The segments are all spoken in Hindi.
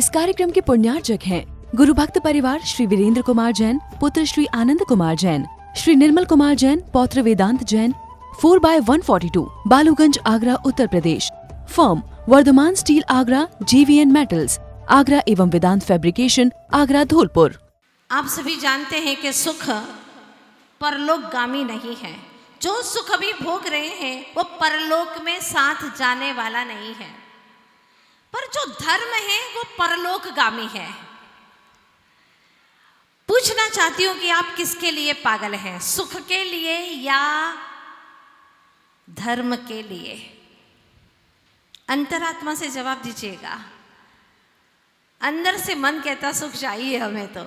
इस कार्यक्रम के पुण्यार्चक हैं गुरु भक्त परिवार श्री वीरेंद्र कुमार जैन, पुत्र श्री आनंद कुमार जैन, श्री निर्मल कुमार जैन, पौत्र Vedant Jain, 4/142, Baluganj, Agra, Uttar Pradesh. Firm Vardhman steel Agra, JVN metals Agra एवं वेदांत फैब्रिकेशन आगरा, धौलपुर। आप सभी जानते हैं कि सुख परलोकगामी नहीं है। जो सुख अभी भोग रहे हैं वो परलोक में साथ जाने वाला नहीं है, पर जो धर्म है वो परलोकगामी है। पूछना चाहती हूं कि आप किसके लिए पागल हैं, सुख के लिए या धर्म के लिए? अंतरात्मा से जवाब दीजिएगा। अंदर से मन कहता सुख चाहिए हमें, तो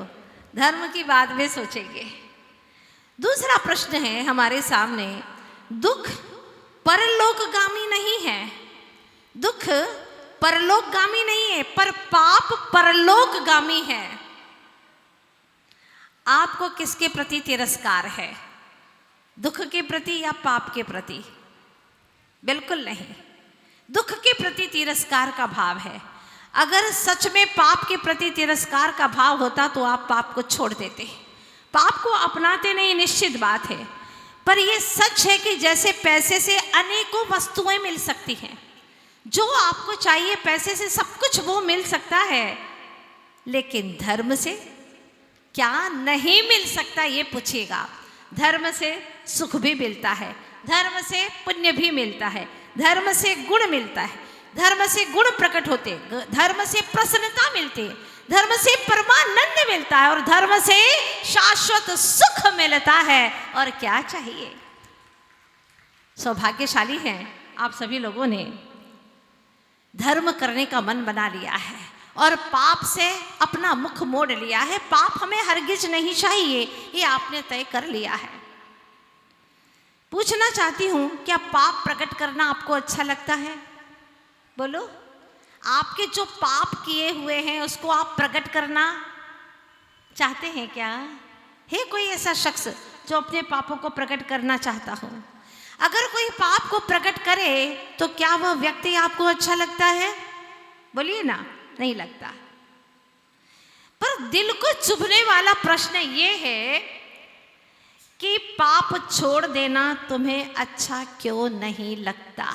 धर्म की बाद में सोचेंगे। दूसरा प्रश्न है हमारे सामने, दुख परलोकगामी नहीं है। दुख परलोकगामी नहीं है, पर पाप परलोकगामी है। आपको किसके प्रति तिरस्कार है, दुख के प्रति या पाप के प्रति? बिल्कुल नहीं, दुख के प्रति तिरस्कार का भाव है। अगर सच में पाप के प्रति तिरस्कार का भाव होता तो आप पाप को छोड़ देते, पाप को अपनाते नहीं, निश्चित बात है। पर यह सच है कि जैसे पैसे से अनेकों वस्तुएं मिल सकती हैं, जो आपको चाहिए पैसे से सब कुछ वो मिल सकता है, लेकिन धर्म से क्या नहीं मिल सकता ये पूछिएगा। धर्म से सुख भी मिलता है, धर्म से पुण्य भी मिलता है, धर्म से गुण मिलता है, धर्म से गुण प्रकट होते, धर्म से प्रसन्नता मिलती है, धर्म से परमानंद मिलता है और धर्म से शाश्वत सुख मिलता है। और क्या चाहिए? सौभाग्यशाली हैं आप सभी लोगों ने धर्म करने का मन बना लिया है और पाप से अपना मुख मोड़ लिया है। पाप हमें हरगिज नहीं चाहिए, ये आपने तय कर लिया है। पूछना चाहती हूं, क्या पाप प्रकट करना आपको अच्छा लगता है? बोलो, आपके जो पाप किए हुए हैं उसको आप प्रकट करना चाहते हैं क्या? है कोई ऐसा शख्स जो अपने पापों को प्रकट करना चाहता हो? अगर कोई पाप को प्रकट करे तो क्या वह व्यक्ति आपको अच्छा लगता है? बोलिए ना, नहीं लगता। पर दिल को चुभने वाला प्रश्न ये है कि पाप छोड़ देना तुम्हें अच्छा क्यों नहीं लगता?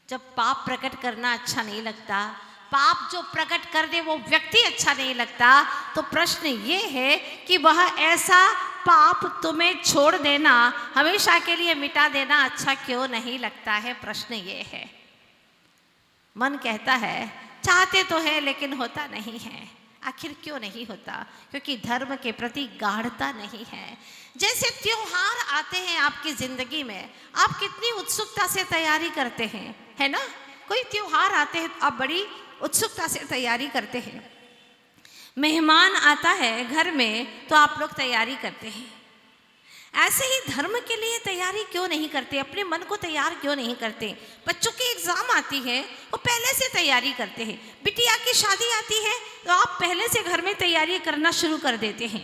जब पाप प्रकट करना अच्छा नहीं लगता, पाप जो प्रकट कर दे वो व्यक्ति अच्छा नहीं लगता, तो प्रश्न ये है कि वह ऐसा पाप तुम्हें छोड़ देना, हमेशा के लिए मिटा देना अच्छा क्यों नहीं लगता है? प्रश्न ये है। मन कहता है चाहते तो है लेकिन होता नहीं है। आखिर क्यों नहीं होता? क्योंकि धर्म के प्रति गाढ़ता नहीं है। जैसे त्योहार आते हैं आपकी जिंदगी में, आप कितनी उत्सुकता से तैयारी करते हैं, है ना? कोई त्योहार आते हैं आप बड़ी उत्सुकता से तैयारी करते हैं। मेहमान आता है घर में तो आप लोग तैयारी करते हैं। ऐसे ही धर्म के लिए तैयारी क्यों नहीं करते? अपने मन को तैयार क्यों नहीं करते? बच्चों की एग्जाम आती है वो पहले से तैयारी करते हैं, बिटिया की शादी आती है तो आप पहले से घर में तैयारी करना शुरू कर देते हैं।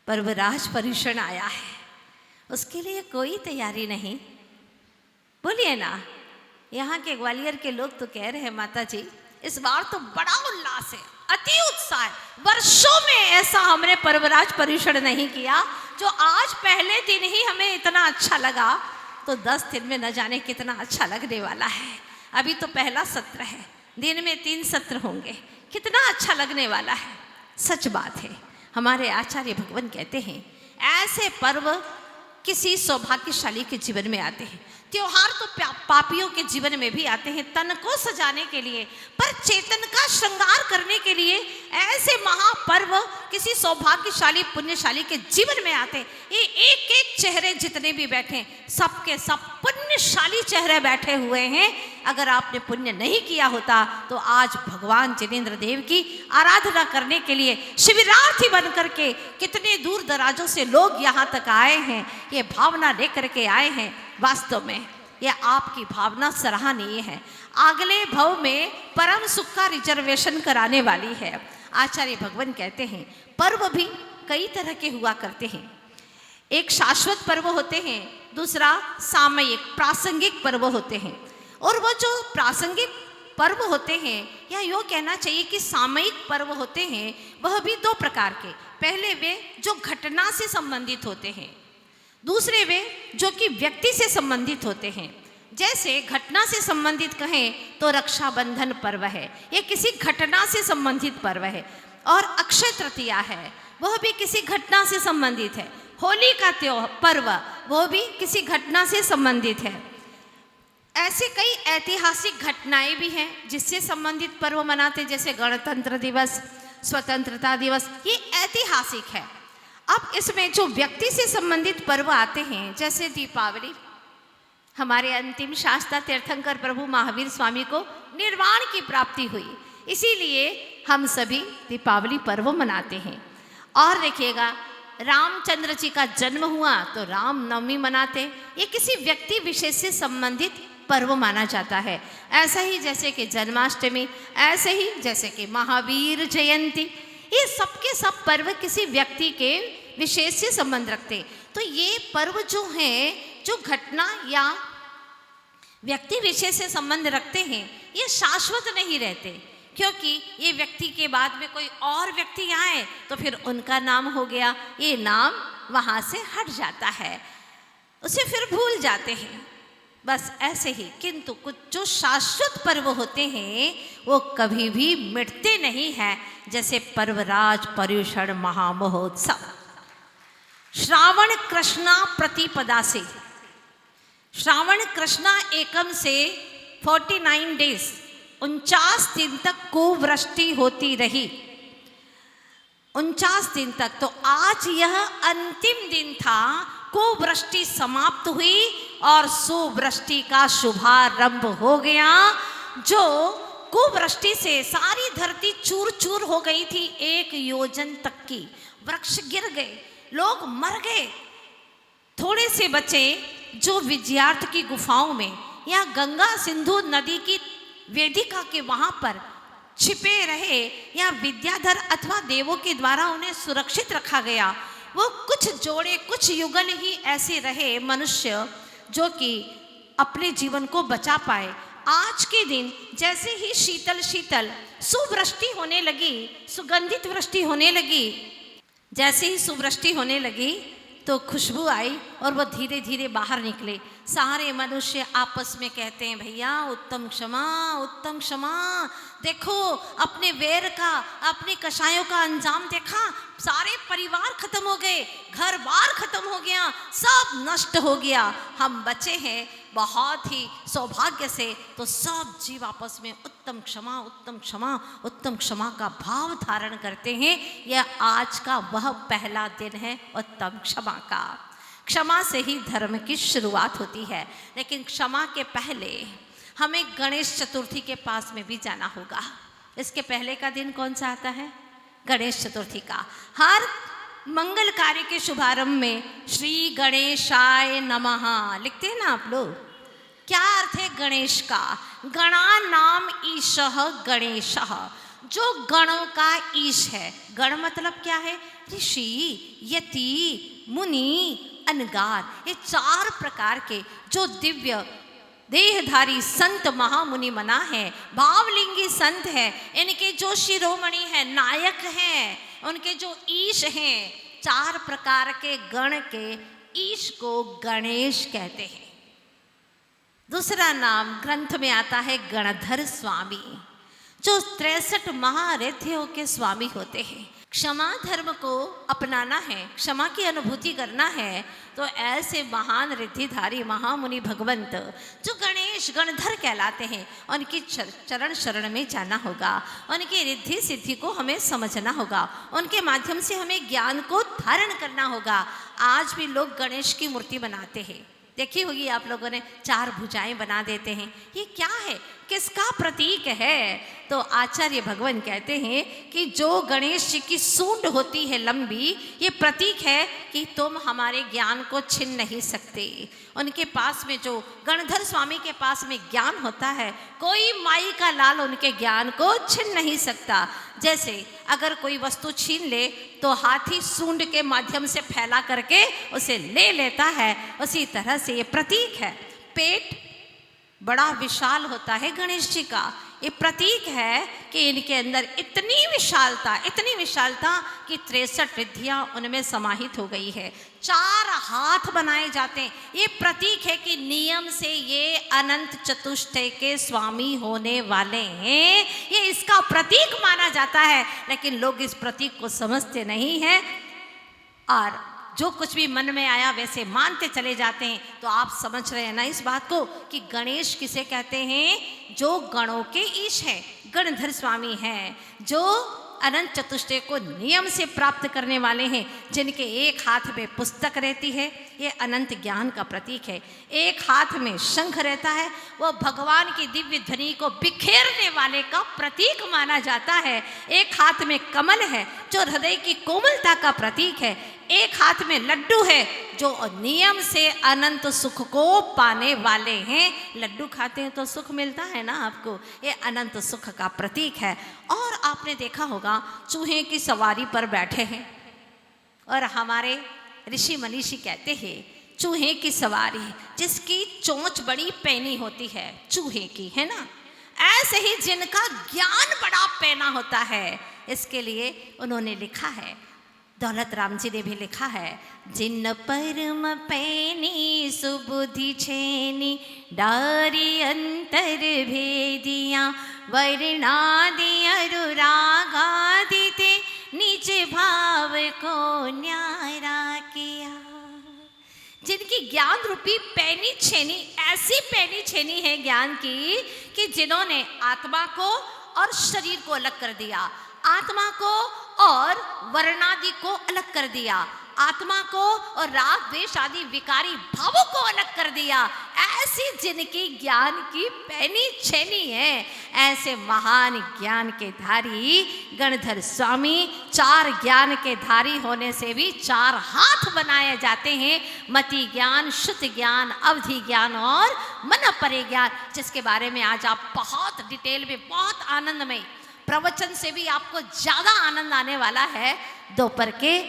पर्वराज पर्युषण आया है, उसके लिए कोई तैयारी नहीं। बोलिए ना, यहाँ के ग्वालियर के लोग तो कह रहे हैं माता जी इस बार तो बड़ा उल्लास है, अति उत्साह है, वर्षों में ऐसा हमने पर्वराज पर्युषण नहीं किया। जो आज पहले दिन ही हमें इतना अच्छा लगा तो 10 दिन में न जाने कितना अच्छा लगने वाला है। अभी तो पहला सत्र है, दिन में 3 सत्र होंगे, कितना अच्छा लगने वाला है। सच बात है, हमारे आचार्य भगवान कहते हैं ऐसे पर्व किसी सौभाग्यशाली के जीवन में आते हैं। त्योहार तो पापियों के जीवन में भी आते हैं, तन को सजाने के लिए, पर चेतन का श्रृंगार करने के लिए ऐसे महापर्व किसी सौभाग्यशाली पुण्यशाली के जीवन में आते हैं। ये एक एक चेहरे जितने भी बैठे, सबके सब पुण्यशाली चेहरे बैठे हुए हैं। अगर आपने पुण्य नहीं किया होता तो आज भगवान जिनेंद्र देव की आराधना करने के लिए शिविरार्थी बन करके कितने दूर दराजों से लोग यहाँ तक आए हैं, ये भावना लेकर के आए हैं। वास्तव में यह आपकी भावना सराहनीय है, अगले भव में परम सुख का रिजर्वेशन कराने वाली है। आचार्य भगवान कहते हैं पर्व भी कई तरह के हुआ करते हैं। एक शाश्वत पर्व होते हैं, दूसरा सामयिक प्रासंगिक पर्व होते हैं। और वो जो प्रासंगिक पर्व होते हैं, या यूँ कहना चाहिए कि सामयिक पर्व होते हैं, वह भी दो प्रकार के। पहले वे जो घटना से संबंधित होते हैं, दूसरे वे जो कि व्यक्ति से संबंधित होते हैं। जैसे घटना से संबंधित कहें तो रक्षाबंधन पर्व है, ये किसी घटना से संबंधित पर्व है। और अक्षय तृतीया है, वह भी किसी घटना से संबंधित है। होली का पर्व, वह भी किसी घटना से संबंधित है। ऐसे कई ऐतिहासिक घटनाएं भी हैं जिससे संबंधित पर्व मनाते, जैसे गणतंत्र दिवस, स्वतंत्रता दिवस, ये ऐतिहासिक है। अब इसमें जो व्यक्ति से संबंधित पर्व आते हैं, जैसे दीपावली, हमारे अंतिम शास्त्रा तीर्थंकर प्रभु महावीर स्वामी को निर्वाण की प्राप्ति हुई, इसीलिए हम सभी दीपावली पर्व मनाते हैं। और देखिएगा, रामचंद्र जी का जन्म हुआ तो रामनवमी मनाते, ये किसी व्यक्ति विशेष से संबंधित पर्व माना जाता है। ऐसा ही जैसे कि जन्माष्टमी, ऐसे ही जैसे कि महावीर जयंती, ये सब के सब पर्व किसी व्यक्ति के विशेष से संबंध रखते। तो ये पर्व जो हैं, जो घटना या व्यक्ति विशेष से संबंध रखते हैं, ये शाश्वत नहीं रहते, क्योंकि ये व्यक्ति के बाद में कोई और व्यक्ति आए तो फिर उनका नाम हो गया, ये नाम वहाँ से हट जाता है, उसे फिर भूल जाते हैं, बस ऐसे ही। किंतु कुछ जो शाश्वत पर्व होते हैं वो कभी भी मिटते नहीं हैं, जैसे पर्वराज पर्युषण महामहोत्सव, श्रावण कृष्णा प्रतिपदा से, श्रावण कृष्णा एकम से 49 डेज 49 दिन तक कुवृष्टि होती रही, 49 दिन तक। तो आज यह अंतिम दिन था, कुवृष्टि समाप्त हुई और सुवृष्टि का शुभारंभ हो गया। जो कुवृष्टि से सारी धरती चूर चूर हो गई थी, 1 योजन तक की, वृक्ष गिर गए, लोग मर गए, थोड़े से बचे जो विजयार्थ की गुफाओं में या गंगा सिंधु नदी की वेदिका के वहां पर छिपे रहे, या विद्याधर अथवा देवों के द्वारा उन्हें सुरक्षित रखा गया। वो कुछ जोड़े, कुछ युगल ही ऐसे रहे मनुष्य जो कि अपने जीवन को बचा पाए। आज के दिन जैसे ही शीतल शीतल सुवृष्टि होने लगी, सुगंधित वृष्टि होने लगी, जैसे ही सुवृष्टि होने लगी तो खुशबू आई और वो धीरे धीरे बाहर निकले। सारे मनुष्य आपस में कहते हैं, भैया उत्तम क्षमा, उत्तम क्षमा। देखो अपने वैर का, अपने कषायों का अंजाम देखा, सारे परिवार खत्म हो गए, घर बार खत्म हो गया, सब नष्ट हो गया, हम बचे हैं बहुत ही सौभाग्य से। तो सब जीव आपस में उत्तम क्षमा, उत्तम क्षमा, उत्तम क्षमा का भाव धारण करते हैं। यह आज का वह पहला दिन है उत्तम क्षमा का। क्षमा से ही धर्म की शुरुआत होती है। लेकिन क्षमा के पहले हमें गणेश चतुर्थी के पास में भी जाना होगा। इसके पहले का दिन कौन सा आता है? गणेश चतुर्थी का। हर मंगल कार्य के शुभारंभ में श्री गणेशाय नमः लिखते हैं ना आप लोग। क्या अर्थ है गणेश का? गणा नाम ईशः गणेशः, जो गणों का ईश है। गण मतलब क्या है? ऋषि, यति, मुनि, अनगार, ये 4 प्रकार के जो दिव्य देहधारी संत महामुनि मना है, भावलिंगी संत है, इनके जो शिरोमणि है, नायक हैं, उनके जो ईश हैं, 4 प्रकार के गण के ईश को गणेश कहते हैं। दूसरा नाम ग्रंथ में आता है गणधर स्वामी, जो 63 महारिद्धियों के स्वामी होते हैं। क्षमा धर्म को अपनाना है, क्षमा की अनुभूति करना है, तो ऐसे महान रिद्धिधारी महामुनि भगवंत जो गणेश गणधर कहलाते हैं, उनकी चरण शरण में जाना होगा, उनकी रिद्धि सिद्धि को हमें समझना होगा, उनके माध्यम से हमें ज्ञान को धारण करना होगा। आज भी लोग गणेश की मूर्ति बनाते हैं, देखी होगी आप लोगों ने, 4 भुजाएं बना देते हैं। ये क्या है? किसका प्रतीक है? तो आचार्य भगवान कहते हैं कि जो गणेश जी की सूंड होती है लंबी, ये प्रतीक है कि तुम हमारे ज्ञान को छीन नहीं सकते। उनके पास में जो गणधर स्वामी के पास में ज्ञान होता है, कोई माई का लाल उनके ज्ञान को छीन नहीं सकता। जैसे अगर कोई वस्तु छीन ले तो हाथी सूंड के माध्यम से फैला करके उसे ले लेता है, उसी तरह से ये प्रतीक है। पेट बड़ा विशाल होता है गणेश जी का, ये प्रतीक है कि इनके अंदर इतनी विशालता कि 63 विद्या उनमें समाहित हो गई है। 4 हाथ बनाए जाते हैं। ये प्रतीक है कि नियम से ये अनंत चतुष्टय के स्वामी होने वाले हैं। ये इसका प्रतीक माना जाता है, लेकिन लोग इस प्रतीक को समझते नहीं हैं और जो कुछ भी मन में आया वैसे मानते चले जाते हैं। तो आप समझ रहे हैं ना इस बात को कि गणेश किसे कहते हैं? जो गणों के ईश है, गणधर स्वामी हैं, जो अनंत चतुष्टय को नियम से प्राप्त करने वाले हैं, जिनके एक हाथ में पुस्तक रहती है, ये अनंत ज्ञान का प्रतीक है। एक हाथ में शंख रहता है, वो भगवान की दिव्य ध्वनि को बिखेरने वाले का प्रतीक माना जाता है। एक हाथ में कमल है जो हृदय की कोमलता का प्रतीक है। एक हाथ में लड्डू है जो नियम से अनंत सुख को पाने वाले हैं। लड्डू खाते हैं तो सुख मिलता है ना आपको, ये अनंत सुख का प्रतीक है। और आपने देखा होगा चूहे की सवारी पर बैठे हैं और हमारे ऋषि मनीषी कहते हैं चूहे की सवारी जिसकी चोंच बड़ी पैनी होती है, चूहे की, है ना, ऐसे ही जिनका ज्ञान बड़ा पैना होता है, इसके लिए उन्होंने लिखा है, दौलत राम जी ने भी लिखा है, जिन परम पैनी सुबुद्धि छेनी डारी अंतर भेदिया वर्णादि अनुरागादि ते निज भाव को न्यारा किया। जिनकी ज्ञान रूपी पैनी छेनी, ऐसी पैनी छेनी है ज्ञान की कि जिन्होंने आत्मा को और शरीर को अलग कर दिया, आत्मा को और वर्णादि को अलग कर दिया, आत्मा को और राग द्वेष आदि विकारी भावों को अलग कर दिया। ऐसी जिनकी ज्ञान की पैनी छेनी है, ऐसे महान ज्ञान के धारी गणधर स्वामी 4 ज्ञान के धारी होने से भी 4 हाथ बनाए जाते हैं। मति ज्ञान, शुद्ध ज्ञान, अवधि ज्ञान और मन परे ज्ञान, जिसके बारे में आज आप बहुत डिटेल में, बहुत आनंदमय प्रवचन से भी आपको ज्यादा आनंद आने वाला है दोपहर के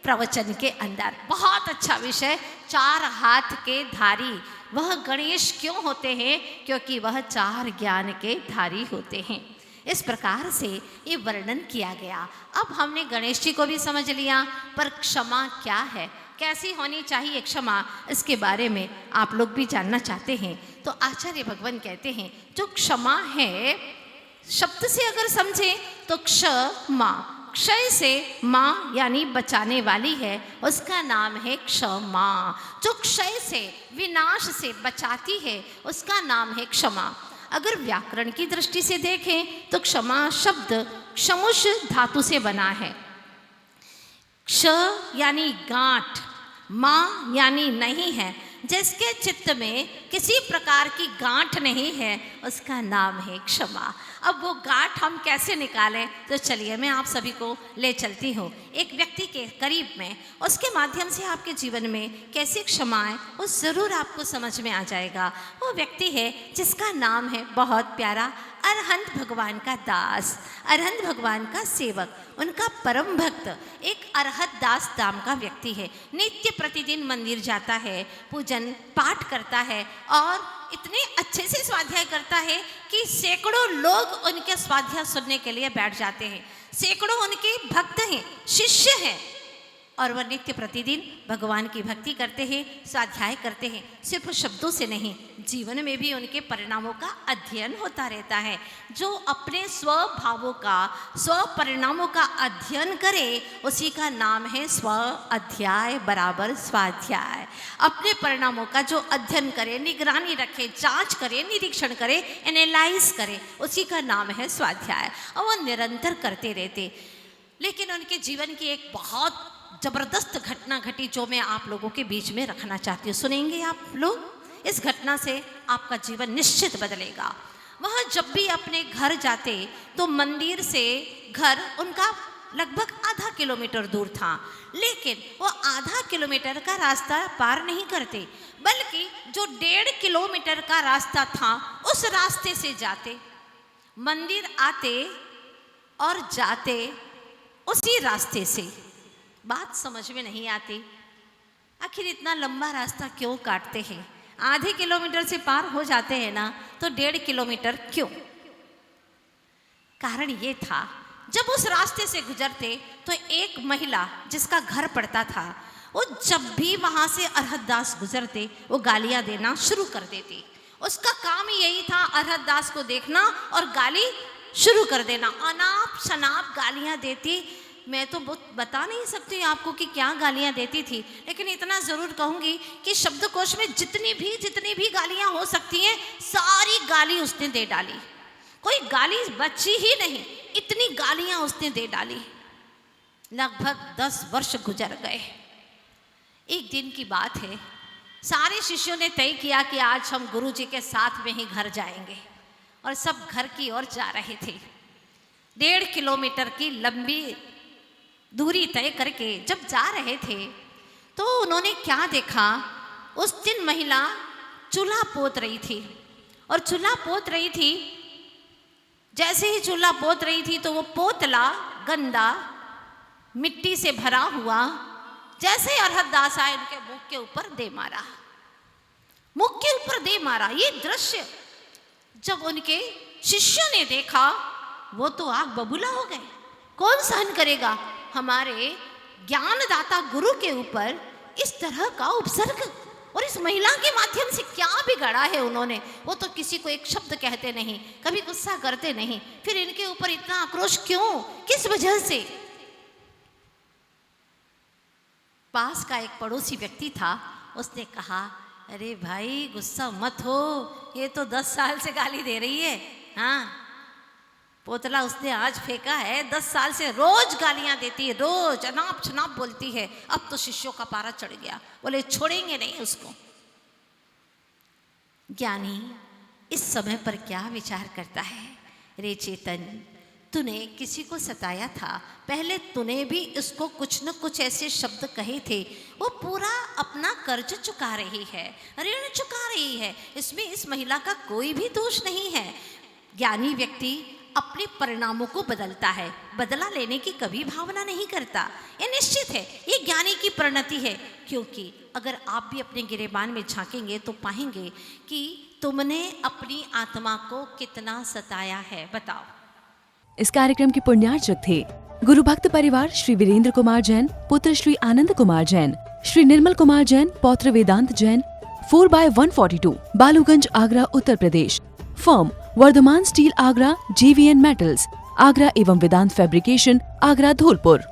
प्रवचन के अंदर। बहुत अच्छा विषय, 4 हाथ के धारी वह गणेश क्यों होते हैं? क्योंकि वह 4 ज्ञान के धारी होते हैं। इस प्रकार से ये वर्णन किया गया। अब हमने गणेश जी को भी समझ लिया, पर क्षमा क्या है, कैसी होनी चाहिए क्षमा, इसके बारे में आप लोग भी जानना चाहते हैं। तो आचार्य भगवान कहते हैं जो क्षमा है, शब्द से अगर समझें तो क्षमा, क्षय से माँ यानी बचाने वाली है, उसका नाम है क्षमा। जो क्षय से, विनाश से बचाती है, उसका नाम है क्षमा। अगर व्याकरण की दृष्टि से देखें तो क्षमा शब्द क्षमुष धातु से बना है। क्ष यानी गांठ, माँ यानी नहीं है। जिसके चित्त में किसी प्रकार की गांठ नहीं है, उसका नाम है क्षमा। अब वो गांठ हम कैसे निकालें? तो चलिए मैं आप सभी को ले चलती हूँ एक व्यक्ति के करीब में, उसके माध्यम से आपके जीवन में कैसे क्षमा है वो ज़रूर आपको समझ में आ जाएगा। वो व्यक्ति है जिसका नाम है बहुत प्यारा, अरहंत भगवान का दास, अरहंत भगवान का सेवक, उनका परम भक्त एक अरहत दास नाम का व्यक्ति है। नित्य प्रतिदिन मंदिर जाता है, पूजन पाठ करता है और इतने अच्छे से स्वाध्याय करता है कि सैकड़ों लोग उनके स्वाध्याय सुनने के लिए बैठ जाते हैं। सैकड़ों उनके भक्त हैं, शिष्य हैं, और वह नित्य प्रतिदिन भगवान की भक्ति करते हैं, स्वाध्याय करते हैं। सिर्फ शब्दों से नहीं, जीवन में भी उनके परिणामों का अध्ययन होता रहता है। जो अपने स्वभावों का, स्व परिणामों का अध्ययन करे, उसी का नाम है स्व अध्याय बराबर स्वाध्याय। अपने परिणामों का जो अध्ययन करे, निगरानी रखे, जांच करे, निरीक्षण करे, एनालाइज करे, उसी का नाम है स्वाध्याय। और वह निरंतर करते रहते। लेकिन उनके जीवन की एक बहुत जबरदस्त घटना घटी जो मैं आप लोगों के बीच में रखना चाहती हूँ। सुनेंगे आप लोग? इस घटना से आपका जीवन निश्चित बदलेगा। वह जब भी अपने घर जाते तो मंदिर से घर उनका लगभग आधा किलोमीटर दूर था, लेकिन वो आधा किलोमीटर का रास्ता पार नहीं करते, बल्कि जो 1.5 किलोमीटर का रास्ता था उस रास्ते से जाते, मंदिर आते और जाते उसी रास्ते से। बात समझ में नहीं आती, आखिर इतना लंबा रास्ता क्यों काटते हैं? आधे किलोमीटर से पार हो जाते हैं ना, तो 1.5 किलोमीटर क्यों? कारण ये था, जब उस रास्ते से गुजरते तो एक महिला जिसका घर पड़ता था, वो जब भी वहाँ से अरहतदास गुजरते वो गालियाँ देना शुरू कर देती। उसका काम ही यही था, अरहतदास को देखना और गाली शुरू कर देना, अनाप शनाप गालियाँ देती। मैं तो बता नहीं सकती आपको कि क्या गालियाँ देती थी, लेकिन इतना ज़रूर कहूँगी कि शब्दकोश में जितनी भी गालियाँ हो सकती हैं सारी गाली उसने दे डाली। कोई गाली बची ही नहीं, इतनी गालियाँ उसने दे डाली। लगभग 10 वर्ष गुजर गए। एक दिन की बात है, सारे शिष्यों ने तय किया कि आज हम गुरु जी के साथ में ही घर जाएंगे और सब घर की ओर जा रहे थे। 1.5 किलोमीटर की लंबी दूरी तय करके जब जा रहे थे तो उन्होंने क्या देखा, उस दिन महिला चूल्हा पोत रही थी और चूल्हा पोत रही थी। जैसे ही चूल्हा पोत रही थी तो वो पोतला गंदा मिट्टी से भरा हुआ, जैसे अरहतदास आए उनके मुख के ऊपर दे मारा, मुख के ऊपर दे मारा। ये दृश्य जब उनके शिष्यों ने देखा वो तो आग बबूला हो गए। कौन सहन करेगा हमारे ज्ञानदाता गुरु के ऊपर इस तरह का उपसर्ग, और इस महिला के माध्यम से क्या बिगाड़ा है उन्होंने। वो तो किसी को एक शब्द कहते नहीं, कभी गुस्सा करते नहीं, फिर इनके ऊपर इतना आक्रोश क्यों, किस वजह से। पास का एक पड़ोसी व्यक्ति था, उसने कहा, अरे भाई गुस्सा मत हो, ये तो 10 साल से गाली दे रही है। हाँ, पोतला उसने आज फेंका है, 10 साल से रोज गालियां देती है, रोज अनाप शनाप बोलती है। अब तो शिष्यों का पारा चढ़ गया, बोले छोड़ेंगे नहीं उसको। ज्ञानी इस समय पर क्या विचार करता है, रे चेतन तूने किसी को सताया था, पहले तूने भी इसको कुछ न कुछ ऐसे शब्द कहे थे, वो पूरा अपना कर्ज चुका रही है, ऋण चुका रही है, इसमें इस महिला का कोई भी दोष नहीं है। ज्ञानी व्यक्ति अपने परिणामों को बदलता है, बदला लेने की कभी भावना नहीं करता। ये निश्चित है, ये ज्ञानी की परिणति है। क्योंकि अगर आप भी अपने गिरेबान में झांकेंगे तो पाएंगे कि तुमने अपनी आत्मा को कितना सताया है। बताओ। इस कार्यक्रम के पुण्यार्चक थे गुरु भक्त परिवार श्री वीरेंद्र कुमार जैन, पुत्र श्री आनंद कुमार जैन, श्री निर्मल कुमार जैन, पौत्र Vedant Jain, 4/142, Baluganj, Agra, Uttar Pradesh. Firm Vardhman steel Agra, JVN metals Agra एवं वेदांत फैब्रिकेशन आगरा, धौलपुर।